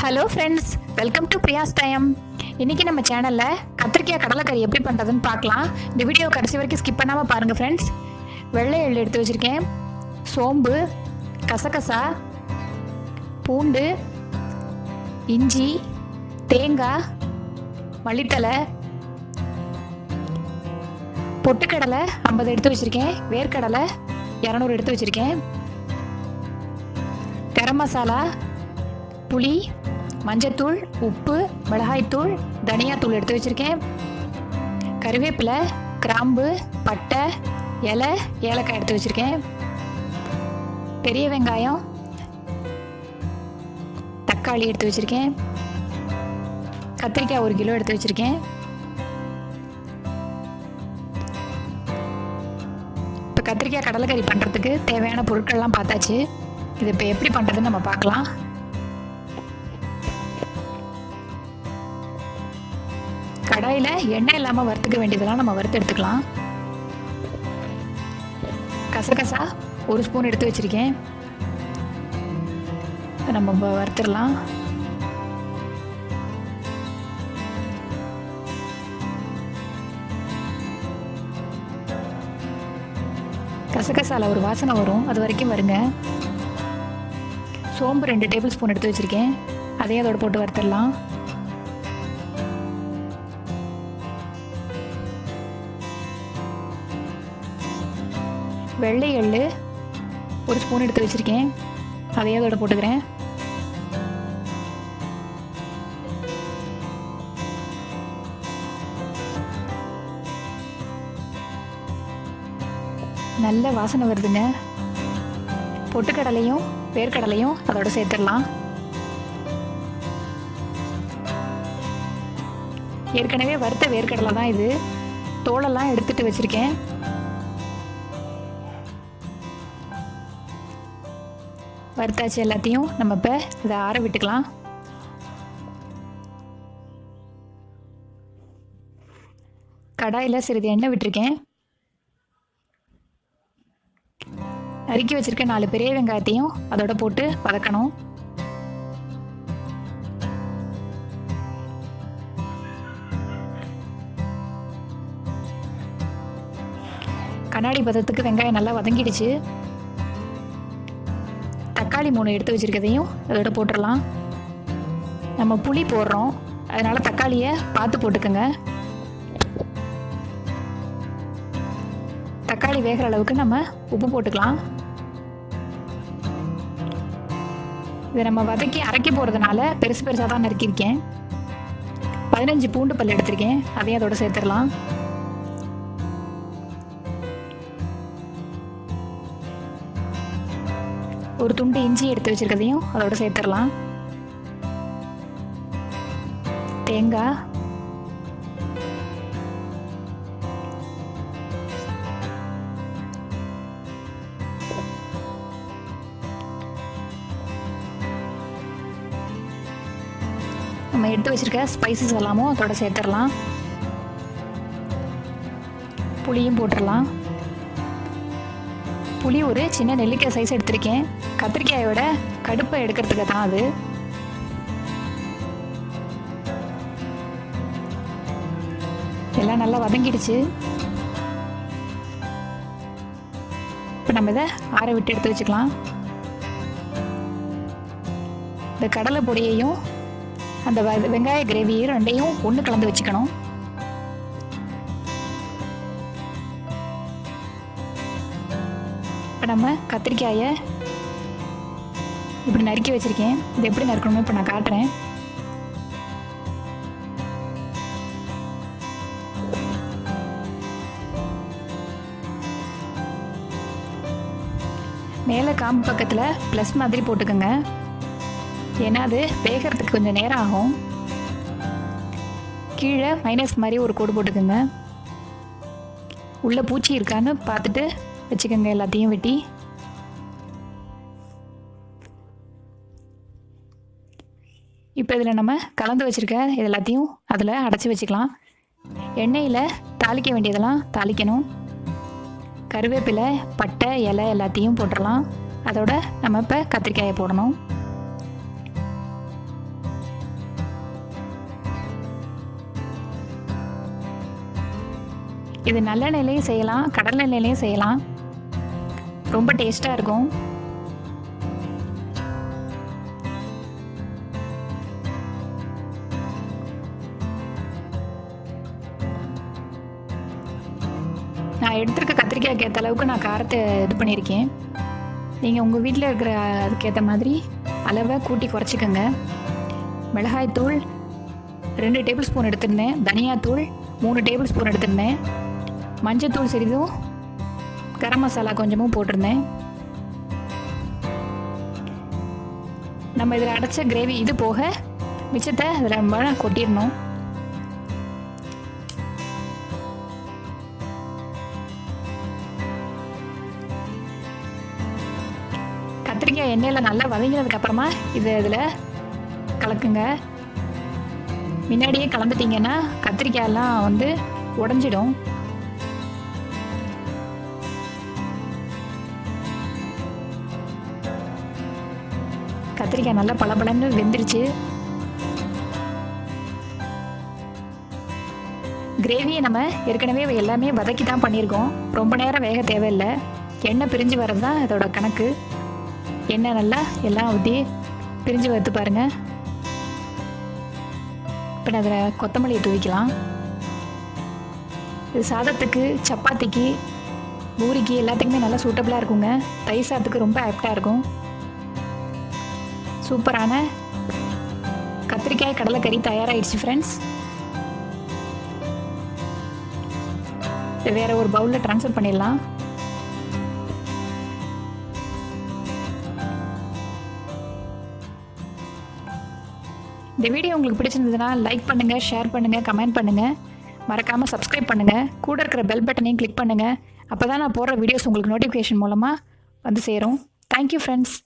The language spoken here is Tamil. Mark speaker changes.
Speaker 1: Hello friends, welcome to Priya's time. இன்றைக்கி நம்ம சேனலில் கத்திரிக்காய் கடலைக்கறி எப்படி பண்ணுறதுன்னு பார்க்கலாம். இந்த வீடியோ கடைசி வரைக்கும் ஸ்கிப் பண்ணாமல் பாருங்கள் ஃப்ரெண்ட்ஸ். வெள்ளை எள்ளு எடுத்து வச்சுருக்கேன், சோம்பு, கசகசா, பூண்டு, இஞ்சி, தேங்காய், மல்லித்தலை, பொட்டுக்கடலை 50 எடுத்து வச்சுருக்கேன், வேர்க்கடலை 200 எடுத்து வச்சுருக்கேன், கரம் மசாலா, புளி, மஞ்சத்தூள், உப்பு, மிளகாய்த்தூள், தனியாத்தூள் எடுத்து வச்சுருக்கேன், கருவேப்பிலை, கிராம்பு, பட்டை, இலை, ஏலக்காய் எடுத்து வச்சுருக்கேன், பெரிய வெங்காயம், தக்காளி எடுத்து வச்சுருக்கேன், கத்திரிக்காய் 1 கிலோ எடுத்து வச்சுருக்கேன். இப்போ கத்திரிக்காய் கடலைக்கறி பண்ணுறதுக்கு தேவையான பொருட்கள்லாம் பார்த்தாச்சு. இது இப்போ எப்படி பண்ணுறதுன்னு நம்ம பார்க்கலாம். கடாயில் எண்ணெய் இல்லாமல் வறுத்துக்க வேண்டியதெல்லாம் நம்ம வறுத்து எடுத்துக்கலாம். கசகசா 1 ஸ்பூன் எடுத்து வச்சுருக்கேன், நம்ம வறுத்துடலாம். கசகசால ஒரு வாசனை வரும், அது வரைக்கும் வருங்க. சோம்பு 2 டேபிள் ஸ்பூன் எடுத்து வச்சுருக்கேன், அதையும் அதோட போட்டு வறுத்துடலாம். வெள்ளை எள்ளு 1 ஸ்பூன் எடுத்து வச்சுருக்கேன், அதையும் அதோட போட்டுக்கிறேன். நல்ல வாசனை வருதுங்க. பொட்டுக்கடலையும் வேர்க்கடலையும் அதோட சேர்த்துடலாம். ஏற்கனவே வறுத்த வேர்க்கடலை தான் இது, தோலெல்லாம் எடுத்துட்டு வச்சுருக்கேன். வறுத்தாச்சு எல்லாத்தையும். நம்ம இப்போ இதை ஆற விட்டுக்கலாம். கடாயில் சிறிது எண்ணெய் விட்டுருக்கேன். நறுக்கி வச்சிருக்க 4 பெரிய வெங்காயத்தையும் அதோட போட்டு வதக்கணும். கண்ணாடி பதத்துக்கு வெங்காயம் நல்லா வதங்கிடுச்சு. தக்காளி 3 எடுத்து வச்சிருக்கதையும் அதோட போட்டுடலாம். நம்ம புளி போடுறோம், அதனால தக்காளியை பார்த்து போட்டுக்கோங்க. தக்காளி வேகிற அளவுக்கு நம்ம உப்பு போட்டுக்கலாம். இதை நம்ம வதக்கி அரைக்கி போகிறதுனால பெருசு பெருசாக தான் நறுக்கியிருக்கேன். 15 பூண்டு பல் எடுத்திருக்கேன், அதையும் அதோட சேர்த்துடலாம். ஒரு துண்டு இஞ்சி எடுத்து வச்சிருக்கதையும் அதோட சேர்த்துடலாம். தேங்காய், நம்ம எடுத்து வச்சிருக்க ஸ்பைசஸ் எல்லாமும் அதோட சேர்த்துடலாம். புளியும் போட்டுடலாம். புளி ஒரு சின்ன நெல்லிக்காய் சைஸ் எடுத்திருக்கேன். கத்திரிக்காயோட கடுப்பை எடுக்கிறதுக்கு தான் அது. எல்லாம் நல்லா வதங்கிடுச்சு. இப்போ நம்ம இதை ஆற விட்டு எடுத்து வச்சுக்கலாம். இந்த கடலை பொடியையும் அந்த வெங்காய கிரேவியும் 2யும் ஒன்று கலந்து வச்சுக்கணும். இப்போ நம்ம கத்திரிக்காயை இப்படி நறுக்கி வச்சுருக்கேன். இது எப்படி நறுக்கணுமோ இப்போ நான் காட்டுறேன். மேலே காம்பு பக்கத்தில் ப்ளஸ் மாதிரி போட்டுக்கோங்க, ஏன்னா அது வேகிறதுக்கு கொஞ்சம் நேரம் ஆகும். கீழே மைனஸ் மாதிரி ஒரு கோடு போட்டுக்கோங்க. உள்ளே பூச்சி இருக்கான்னு பார்த்துட்டு வச்சுக்கோங்க. எல்லாத்தையும் வெட்டி இப்போ இதில் நம்ம கலந்து வச்சுருக்க இது எல்லாத்தையும் அதில் அடைச்சி வச்சுக்கலாம். எண்ணெயில் தாளிக்க வேண்டியதெல்லாம் தாளிக்கணும். கருவேப்பிலை, பட்டை, இலை எல்லாத்தையும் போட்டுடலாம். அதோட நம்ம இப்போ கத்திரிக்காயை போடணும். இது நல்லெண்ணெயிலையும் செய்யலாம், கடலெண்ணெயிலையும் செய்யலாம். ரொம்ப டேஸ்ட்டாக இருக்கும். நான் எடுத்துருக்க கத்திரிக்காய்க்கு ஏற்ற அளவுக்கு நான் காரத்தை இது பண்ணியிருக்கேன். நீங்கள் உங்கள் வீட்டில் இருக்கிற அதுக்கேற்ற மாதிரி அளவை கூட்டி குறைச்சிக்கோங்க. மிளகாய்த்தூள் 2 டேபிள் ஸ்பூன் எடுத்துருந்தேன், தனியாத்தூள் 3 டேபிள் ஸ்பூன் எடுத்துருந்தேன், மஞ்சத்தூள் சிறிதும், கரம் மசாலா கொஞ்சமும் போட்டிருந்தேன். நம்ம இதில் அடைச்ச கிரேவி இது போக மிச்சத்தை அதில் நம்ம கொட்டிடணும். கத்திரிக்காய் எண்ணெயில் நல்லா வதங்கினதுக்கப்புறமா இதை இதில் கலக்குங்க. முன்னாடியே கலந்துட்டிங்கன்னா கத்திரிக்காயெல்லாம் வந்து உடஞ்சிடும். கத்திரிக்காய் நல்லா பளபளன்னு வெந்துருச்சு. கிரேவியை நம்ம ஏற்கனவே எல்லாமே வதக்கி தான் பண்ணியிருக்கோம். ரொம்ப நேரம் வேக தேவையில்லை. எண்ணெய் பிரிஞ்சு வர்றது தான் இதோட கணக்கு. எண்ணெய் நல்லா எல்லாம் ஊற்றி பிரிஞ்சு வருது பாருங்கள். இப்போ அதில் கொத்தமல்லியை தூவிக்கலாம். இது சாதத்துக்கு, சப்பாத்திக்கு, பூரிக்கு எல்லாத்துக்குமே நல்லா சூட்டபுளாக இருக்குங்க. தயிர் சாதத்துக்கு ரொம்ப ஆப்டாக இருக்கும். சூப்பரான கத்திரிக்காய் கடலைக்கறி தயாராகிடுச்சு ஃப்ரெண்ட்ஸ். வேறு ஒரு பவுலில் ட்ரான்ஸ்ஃபர் பண்ணிடலாம். இந்த வீடியோ உங்களுக்கு பிடிச்சிருந்ததுன்னா லைக் பண்ணுங்கள், ஷேர் பண்ணுங்கள், கமெண்ட் பண்ணுங்கள். மறக்காமல் சப்ஸ்கிரைப் பண்ணுங்கள். கூட இருக்கிற பெல் பட்டனையும் கிளிக் பண்ணுங்கள். அப்போ தான் நான் போடுற வீடியோஸ் உங்களுக்கு நோட்டிஃபிகேஷன் மூலமாக வந்து சேரும். Thank you friends.